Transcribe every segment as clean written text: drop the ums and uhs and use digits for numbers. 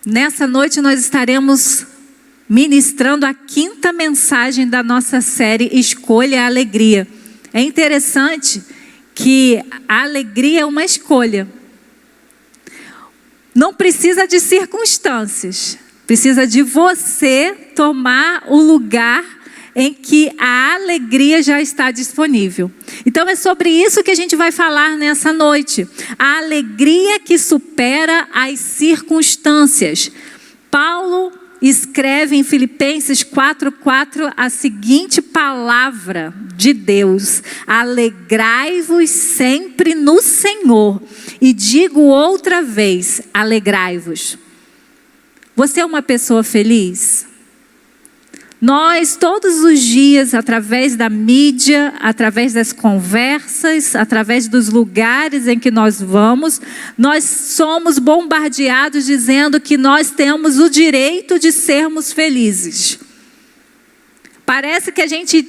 Nessa noite nós estaremos ministrando a 5ª mensagem da nossa série Escolha a Alegria. É interessante que a alegria é uma escolha. Não precisa de circunstâncias, precisa de você tomar o lugar em que a alegria já está disponível. Então é sobre isso que a gente vai falar nessa noite. A alegria que supera as circunstâncias. Paulo escreve em Filipenses 4:4 a seguinte palavra de Deus: alegrai-vos sempre no Senhor. E digo outra vez, alegrai-vos. Você é uma pessoa feliz? Nós, todos os dias, através da mídia, através das conversas, através dos lugares em que nós vamos, nós somos bombardeados dizendo que nós temos o direito de sermos felizes. Parece que a gente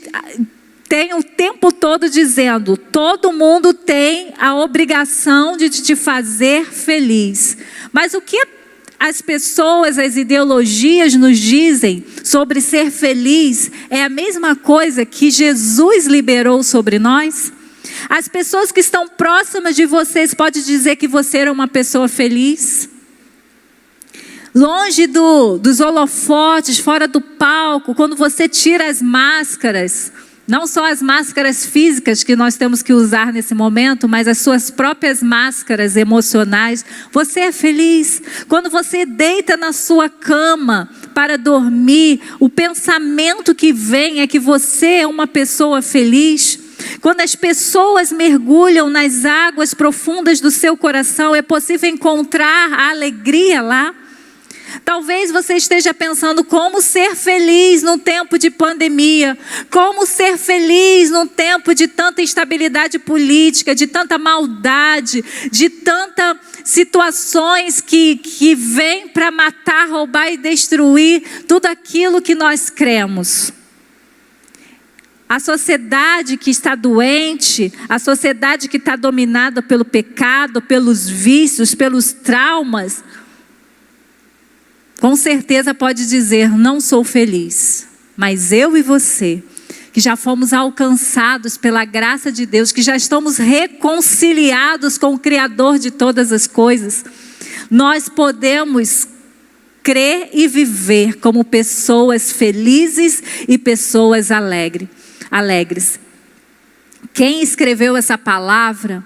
tem o tempo todo dizendo, todo mundo tem a obrigação de te fazer feliz. Mas o que as pessoas, as ideologias nos dizem sobre ser feliz é a mesma coisa que Jesus liberou sobre nós? As pessoas que estão próximas de vocês podem dizer que você é uma pessoa feliz? Longe dos holofotes, fora do palco, quando você tira as máscaras, não só as máscaras físicas que nós temos que usar nesse momento, mas as suas próprias máscaras emocionais, você é feliz? Quando você deita na sua cama para dormir, o pensamento que vem é que você é uma pessoa feliz? Quando as pessoas mergulham nas águas profundas do seu coração, é possível encontrar a alegria lá? Talvez você esteja pensando como ser feliz num tempo de pandemia, como ser feliz num tempo de tanta instabilidade política, de tanta maldade, de tantas situações que vêm para matar, roubar e destruir tudo aquilo que nós cremos. A sociedade que está doente, a sociedade que está dominada pelo pecado, pelos vícios, pelos traumas, com certeza pode dizer, não sou feliz. Mas eu e você, que já fomos alcançados pela graça de Deus, que já estamos reconciliados com o Criador de todas as coisas, nós podemos crer e viver como pessoas felizes e pessoas alegres. Quem escreveu essa palavra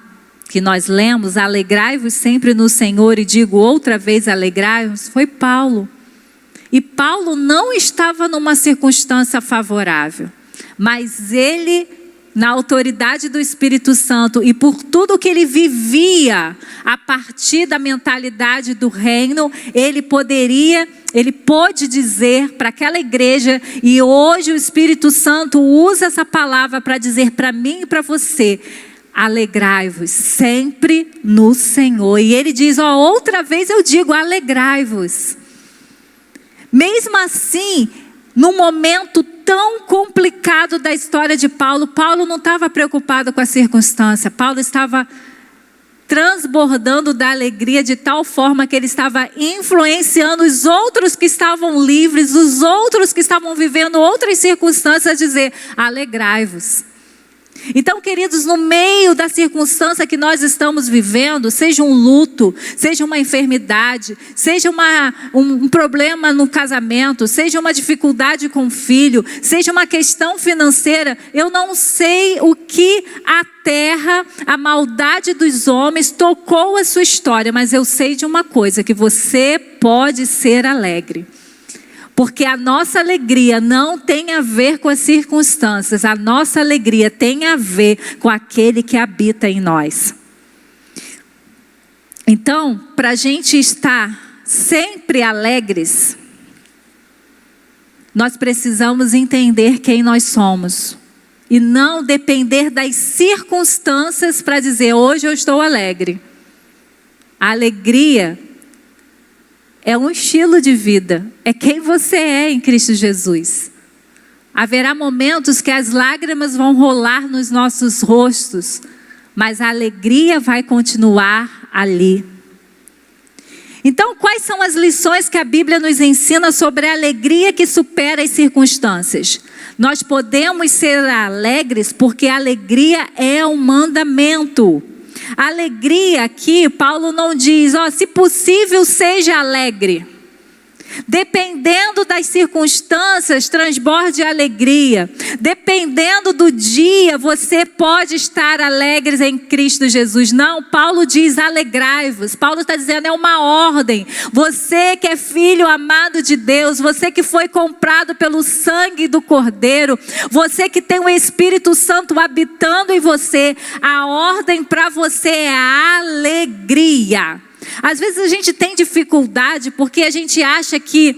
que nós lemos, alegrai-vos sempre no Senhor, e digo outra vez alegrai-vos, foi Paulo. E Paulo não estava numa circunstância favorável, mas ele, na autoridade do Espírito Santo e por tudo que ele vivia a partir da mentalidade do reino, ele pôde dizer para aquela igreja, e hoje o Espírito Santo usa essa palavra para dizer para mim e para você: alegrai-vos sempre no Senhor. E ele diz, outra vez eu digo, alegrai-vos. Mesmo assim, num momento tão complicado da história de Paulo, Paulo não estava preocupado com a circunstância. Paulo estava transbordando da alegria de tal forma que ele estava influenciando os outros que estavam livres, os outros que estavam vivendo outras circunstâncias, a dizer, alegrai-vos. Então, queridos, no meio da circunstância que nós estamos vivendo, seja um luto, seja uma enfermidade, seja um problema no casamento, seja uma dificuldade com o filho, seja uma questão financeira, eu não sei o que a terra, a maldade dos homens tocou a sua história, mas eu sei de uma coisa, que você pode ser alegre. Porque a nossa alegria não tem a ver com as circunstâncias. A nossa alegria tem a ver com aquele que habita em nós. Então, para a gente estar sempre alegres, nós precisamos entender quem nós somos. E não depender das circunstâncias para dizer, hoje eu estou alegre. A alegria é um estilo de vida, é quem você é em Cristo Jesus. Haverá momentos que as lágrimas vão rolar nos nossos rostos, mas a alegria vai continuar ali. Então, quais são as lições que a Bíblia nos ensina sobre a alegria que supera as circunstâncias? Nós podemos ser alegres porque a alegria é um mandamento. A alegria aqui, Paulo não diz, se possível seja alegre. Dependendo das circunstâncias, transborde alegria. Dependendo do dia, você pode estar alegre em Cristo Jesus. Não, Paulo diz alegrai-vos. Paulo está dizendo, é uma ordem. Você que é filho amado de Deus, você que foi comprado pelo sangue do Cordeiro, você que tem o Espírito Santo habitando em você, a ordem para você é a alegria. Às vezes a gente tem dificuldade porque a gente acha que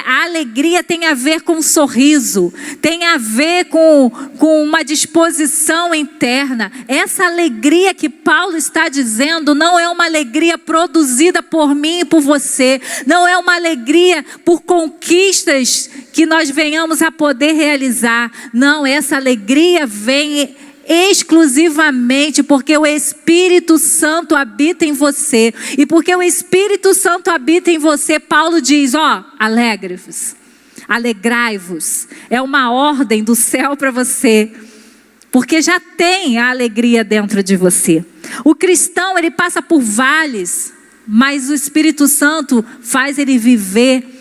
a alegria tem a ver com um sorriso, tem a ver com uma disposição interna. Essa alegria que Paulo está dizendo não é uma alegria produzida por mim e por você, não é uma alegria por conquistas que nós venhamos a poder realizar. Não, essa alegria vem exclusivamente porque o Espírito Santo habita em você. E porque o Espírito Santo habita em você, Paulo diz, alegre-vos, alegrai-vos. É uma ordem do céu para você, porque já tem a alegria dentro de você. O cristão, ele passa por vales, mas o Espírito Santo faz ele viver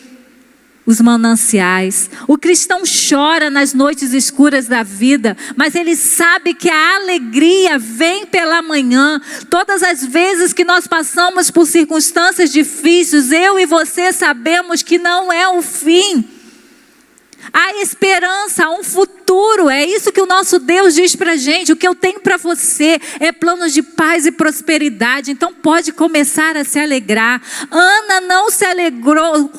os mananciais. O cristão chora nas noites escuras da vida, mas ele sabe que a alegria vem pela manhã. Todas as vezes que nós passamos por circunstâncias difíceis, eu e você sabemos que não é o fim. Há esperança, há um futuro. É isso que o nosso Deus diz para a gente. O que eu tenho para você é planos de paz e prosperidade. Então pode começar a se alegrar. Ana não se alegrou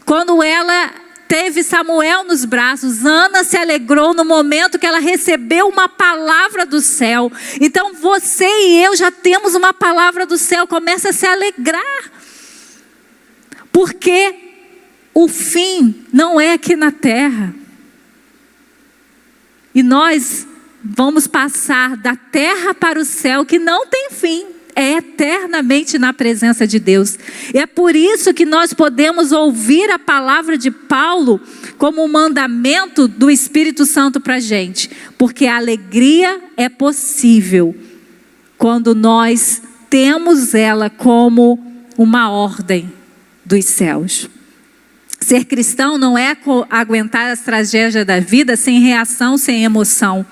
quando ela teve Samuel nos braços. Ana se alegrou no momento que ela recebeu uma palavra do céu. Então você e eu já temos uma palavra do céu. Começa a se alegrar. Porque o fim não é aqui na terra. E nós vamos passar da terra para o céu que não tem fim. É eternamente na presença de Deus. E é por isso que nós podemos ouvir a palavra de Paulo como um mandamento do Espírito Santo para a gente. Porque a alegria é possível quando nós temos ela como uma ordem dos céus. Ser cristão não é aguentar as tragédias da vida sem reação, sem emoção.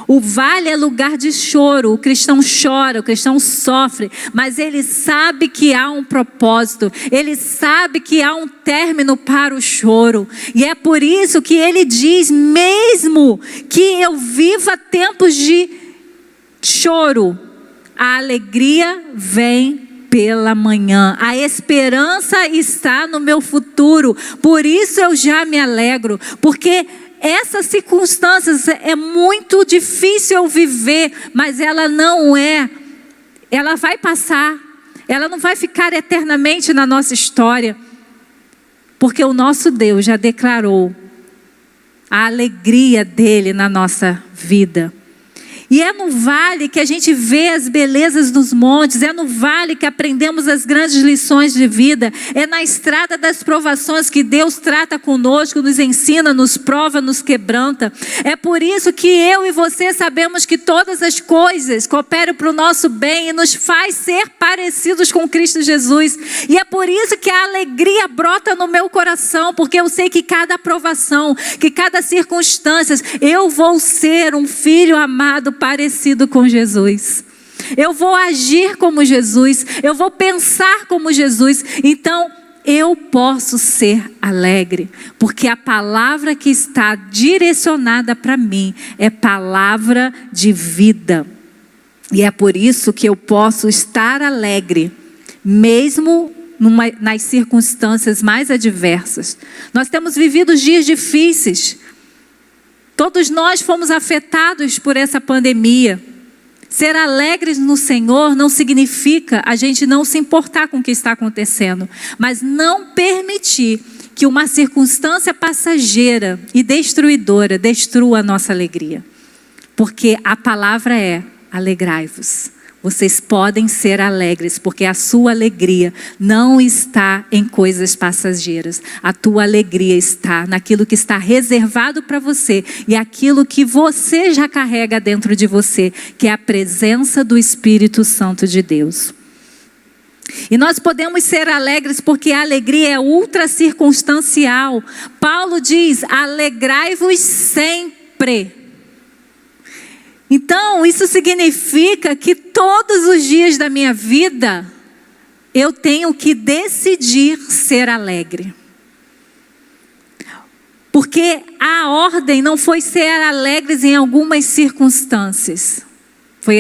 O vale é lugar de choro. O cristão chora, o cristão sofre, mas ele sabe que há um propósito, ele sabe que há um término para o choro. E é por isso que ele diz, mesmo que eu viva tempos de choro, a alegria vem pela manhã. A esperança está no meu futuro. Por isso eu já me alegro, porque essas circunstâncias é muito difícil eu viver, mas ela não é. Ela vai passar. Ela não vai ficar eternamente na nossa história. Porque o nosso Deus já declarou a alegria dele na nossa vida. E é no vale que a gente vê as belezas dos montes, é no vale que aprendemos as grandes lições de vida, é na estrada das provações que Deus trata conosco, nos ensina, nos prova, nos quebranta. É por isso que eu e você sabemos que todas as coisas cooperam para o nosso bem e nos faz ser parecidos com Cristo Jesus. E é por isso que a alegria brota no meu coração, porque eu sei que cada aprovação, que cada circunstância, eu vou ser um filho amado, parecido com Jesus. Eu vou agir como Jesus, eu vou pensar como Jesus. Então eu posso ser alegre, porque a palavra que está direcionada para mim é palavra de vida. E é por isso que eu posso estar alegre, mesmo nas circunstâncias mais adversas. Nós temos vivido dias difíceis. Todos nós fomos afetados por essa pandemia. Ser alegres no Senhor não significa a gente não se importar com o que está acontecendo, mas não permitir que uma circunstância passageira e destruidora destrua a nossa alegria. Porque a palavra é: alegrai-vos. vocês podem ser alegres, porque a sua alegria não está em coisas passageiras. A tua alegria está naquilo que está reservado para você e aquilo que você já carrega dentro de você, que é a presença do Espírito Santo de Deus. E nós podemos ser alegres porque a alegria é ultra circunstancial. Paulo diz: alegrai-vos sempre. Então, isso significa que todos os dias da minha vida, eu tenho que decidir ser alegre. Porque a ordem não foi ser alegres em algumas circunstâncias. Foi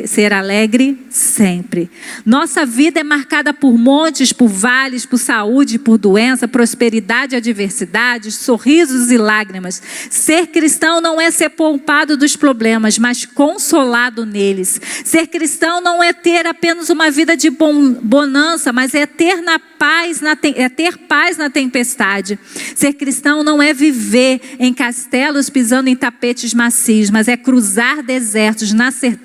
ser alegre sempre. Nossa vida é marcada por montes, por vales, por saúde, por doença, prosperidade e adversidade, sorrisos e lágrimas. Ser cristão não é ser poupado dos problemas, mas consolado neles. Ser cristão não é ter apenas uma vida de bonança, mas é ter paz na tempestade. Ser cristão não é viver em castelos pisando em tapetes macios, mas é cruzar desertos na certeza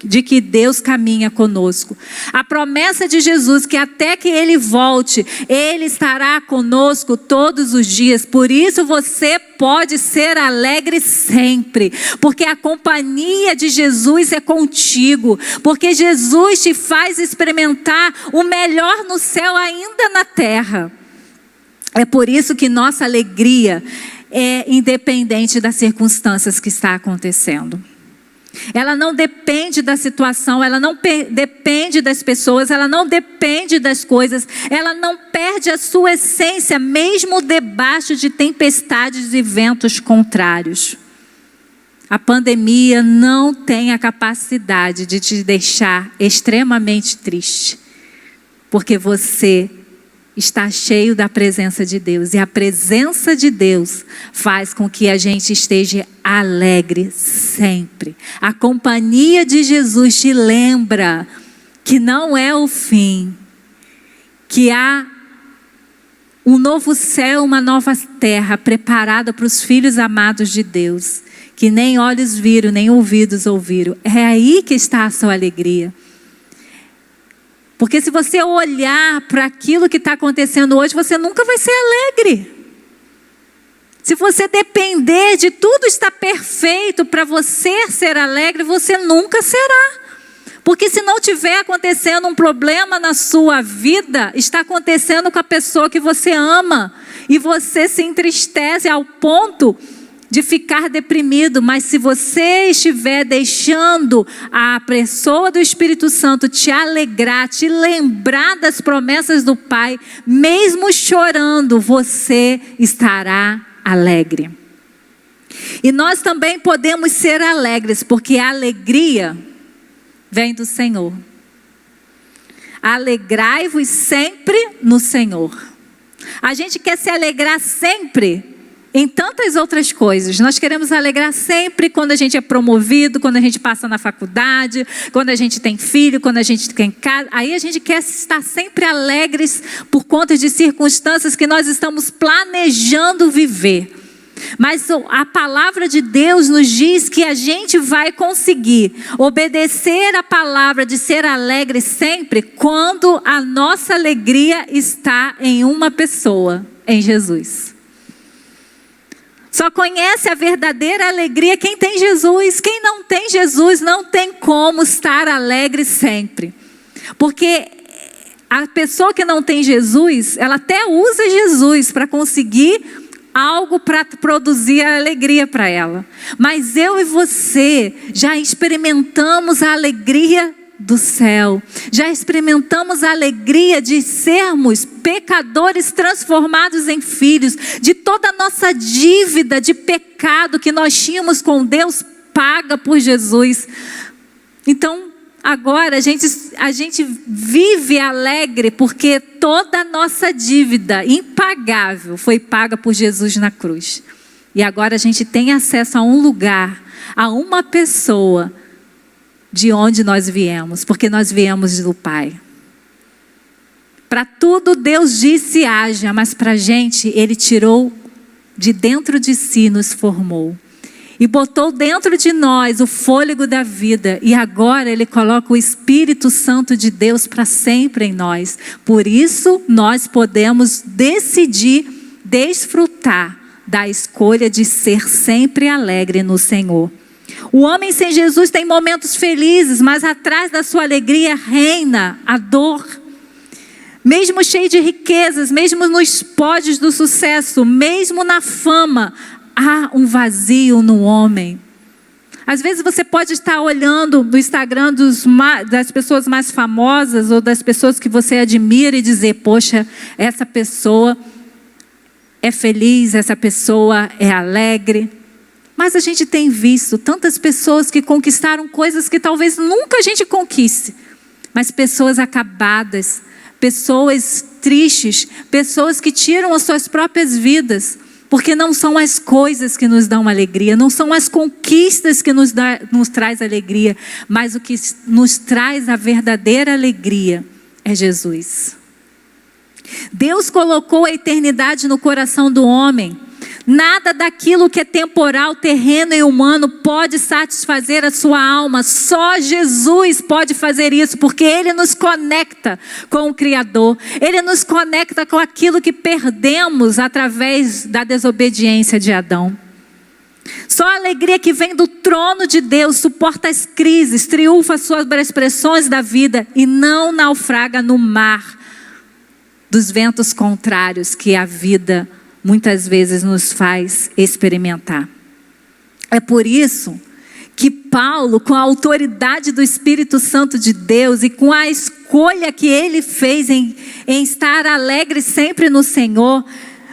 de que Deus caminha conosco. A promessa de Jesus que até que Ele volte, Ele estará conosco todos os dias. Por isso você pode ser alegre sempre, porque a companhia de Jesus é contigo, porque Jesus te faz experimentar o melhor no céu ainda na terra. É por isso que nossa alegria é independente das circunstâncias que está acontecendo. Ela não depende da situação, ela não depende das pessoas, ela não depende das coisas, ela não perde a sua essência, mesmo debaixo de tempestades e ventos contrários. A pandemia não tem a capacidade de te deixar extremamente triste, porque você está cheio da presença de Deus. E a presença de Deus faz com que a gente esteja alegre sempre. A companhia de Jesus te lembra que não é o fim. Que há um novo céu, uma nova terra preparada para os filhos amados de Deus. Que nem olhos viram, nem ouvidos ouviram. É aí que está a sua alegria. Porque se você olhar para aquilo que está acontecendo hoje, você nunca vai ser alegre. Se você depender de tudo estar perfeito para você ser alegre, você nunca será. Porque se não tiver acontecendo um problema na sua vida, está acontecendo com a pessoa que você ama. E você se entristece ao ponto de ficar deprimido, mas se você estiver deixando a pessoa do Espírito Santo te alegrar, te lembrar das promessas do Pai, mesmo chorando, você estará alegre. E nós também podemos ser alegres, porque a alegria vem do Senhor. Alegrai-vos sempre no Senhor. A gente quer se alegrar sempre em tantas outras coisas. Nós queremos alegrar sempre quando a gente é promovido, quando a gente passa na faculdade, quando a gente tem filho, quando a gente tem casa. Aí a gente quer estar sempre alegres por conta de circunstâncias que nós estamos planejando viver. Mas a palavra de Deus nos diz que a gente vai conseguir obedecer a palavra de ser alegre sempre quando a nossa alegria está em uma pessoa, em Jesus. Só conhece a verdadeira alegria quem tem Jesus. Quem não tem Jesus não tem como estar alegre sempre. Porque a pessoa que não tem Jesus, ela até usa Jesus para conseguir algo para produzir a alegria para ela. Mas eu e você já experimentamos a alegria do céu. Já experimentamos a alegria de sermos pecadores transformados em filhos, de toda a nossa dívida de pecado que nós tínhamos com Deus paga por Jesus. Então, agora a gente vive alegre porque toda a nossa dívida impagável foi paga por Jesus na cruz. E agora a gente tem acesso a um lugar, a uma pessoa de onde nós viemos, porque nós viemos do Pai. Para tudo Deus disse haja, mas para a gente Ele tirou de dentro de si, nos formou. e botou dentro de nós o fôlego da vida, e agora Ele coloca o Espírito Santo de Deus para sempre em nós. Por isso nós podemos decidir desfrutar da escolha de ser sempre alegre no Senhor. O homem sem Jesus tem momentos felizes, mas atrás da sua alegria reina a dor. Mesmo cheio de riquezas, mesmo nos pódios do sucesso, mesmo na fama, há um vazio no homem. Às vezes você pode estar olhando no Instagram das pessoas mais famosas ou das pessoas que você admira e dizer: poxa, essa pessoa é feliz, essa pessoa é alegre. Mas a gente tem visto tantas pessoas que conquistaram coisas que talvez nunca a gente conquiste. Mas pessoas acabadas, pessoas tristes, pessoas que tiram as suas próprias vidas. Porque não são as coisas que nos dão alegria, não são as conquistas que nos traz alegria, mas o que nos traz a verdadeira alegria é Jesus. Deus colocou a eternidade no coração do homem. Nada daquilo que é temporal, terreno e humano pode satisfazer a sua alma. Só Jesus pode fazer isso, porque Ele nos conecta com o Criador. Ele nos conecta com aquilo que perdemos através da desobediência de Adão. Só a alegria que vem do trono de Deus suporta as crises, triunfa sobre as pressões da vida e não naufraga no mar dos ventos contrários que a vida muitas vezes nos faz experimentar. É por isso que Paulo, com a autoridade do Espírito Santo de Deus e com a escolha que ele fez em estar alegre sempre no Senhor,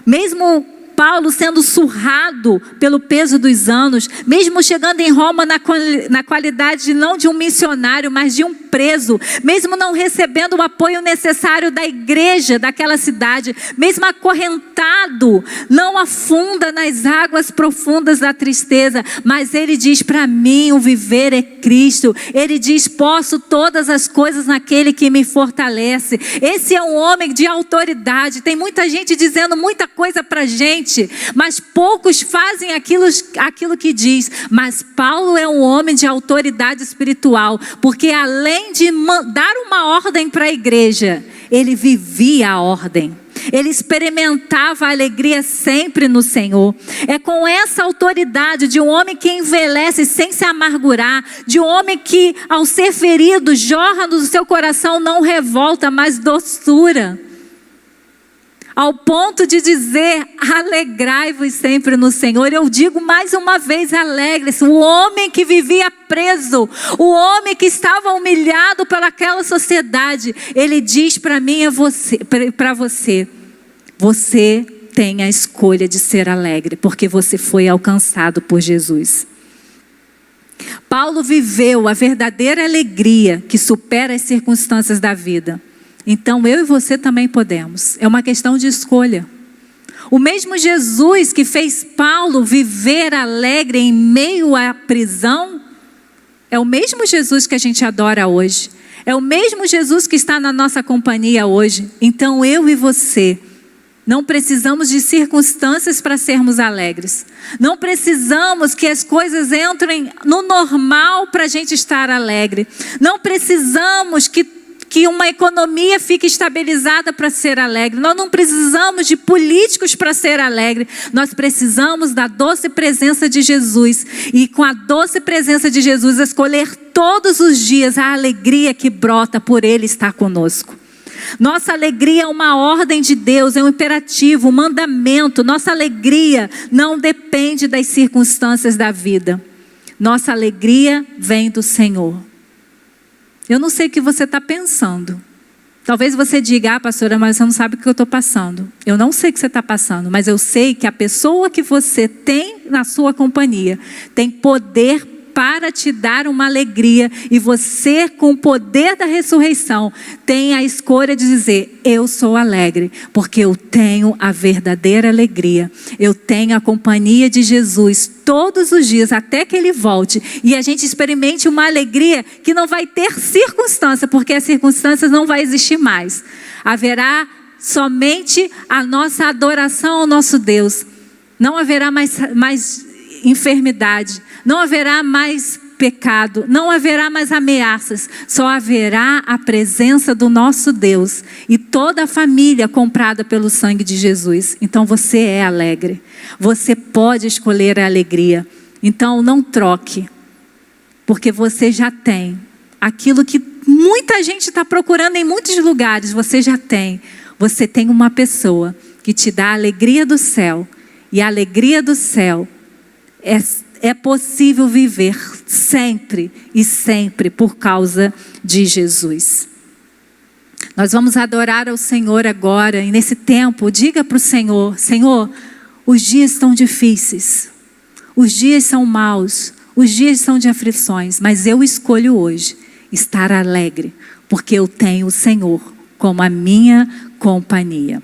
mesmo Paulo sendo surrado pelo peso dos anos, mesmo chegando em Roma na qualidade não de um missionário, mas de um preso, mesmo não recebendo o apoio necessário da igreja daquela cidade, mesmo acorrentado, não afunda nas águas profundas da tristeza, mas ele diz: para mim o viver é Cristo. Ele diz: posso todas as coisas naquele que me fortalece. Esse é um homem de autoridade. Tem muita gente dizendo muita coisa para gente, mas poucos fazem aquilo que diz. Mas Paulo é um homem de autoridade espiritual, porque além de dar uma ordem para a igreja, ele vivia a ordem. Ele experimentava a alegria sempre no Senhor. É com essa autoridade de um homem que envelhece sem se amargurar, de um homem que, ao ser ferido, jorra no seu coração não revolta, mas doçura. Ao ponto de dizer: alegrai-vos sempre no Senhor. Eu digo mais uma vez: alegre-se. O homem que vivia preso, o homem que estava humilhado pelaquela sociedade, ele diz para mim e para você: você tem a escolha de ser alegre, porque você foi alcançado por Jesus. Paulo viveu a verdadeira alegria que supera as circunstâncias da vida. Então eu e você também podemos. É uma questão de escolha. O mesmo Jesus que fez Paulo viver alegre em meio à prisão, é o mesmo Jesus que a gente adora hoje. É o mesmo Jesus que está na nossa companhia hoje. Então eu e você não precisamos de circunstâncias para sermos alegres. Não precisamos que as coisas entrem no normal para a gente estar alegre. Não precisamos que uma economia fique estabilizada para ser alegre. Nós não precisamos de políticos para ser alegre. Nós precisamos da doce presença de Jesus. E com a doce presença de Jesus, escolher todos os dias a alegria que brota por Ele estar conosco. Nossa alegria é uma ordem de Deus, é um imperativo, um mandamento. Nossa alegria não depende das circunstâncias da vida. Nossa alegria vem do Senhor. Eu não sei o que você está pensando. Talvez você diga: pastora, mas você não sabe o que eu estou passando. Eu não sei o que você está passando, mas eu sei que a pessoa que você tem na sua companhia tem poder para te dar uma alegria. E você, com o poder da ressurreição, tem a escolha de dizer: eu sou alegre, porque eu tenho a verdadeira alegria. Eu tenho a companhia de Jesus todos os dias, até que Ele volte. E a gente experimente uma alegria que não vai ter circunstância, porque as circunstâncias não vai existir mais. Haverá somente a nossa adoração ao nosso Deus. Não haverá mais enfermidade, não haverá mais pecado, não haverá mais ameaças, só haverá a presença do nosso Deus e toda a família comprada pelo sangue de Jesus. Então você é alegre, você pode escolher a alegria. Então não troque, porque você já tem aquilo que muita gente está procurando em muitos lugares. Você já tem, você tem uma pessoa que te dá a alegria do céu, e a alegria do céu é possível viver sempre e sempre por causa de Jesus. Nós vamos adorar ao Senhor agora, e nesse tempo, diga para o Senhor: Senhor, os dias estão difíceis, os dias são maus, os dias são de aflições, mas eu escolho hoje estar alegre, porque eu tenho o Senhor como a minha companhia.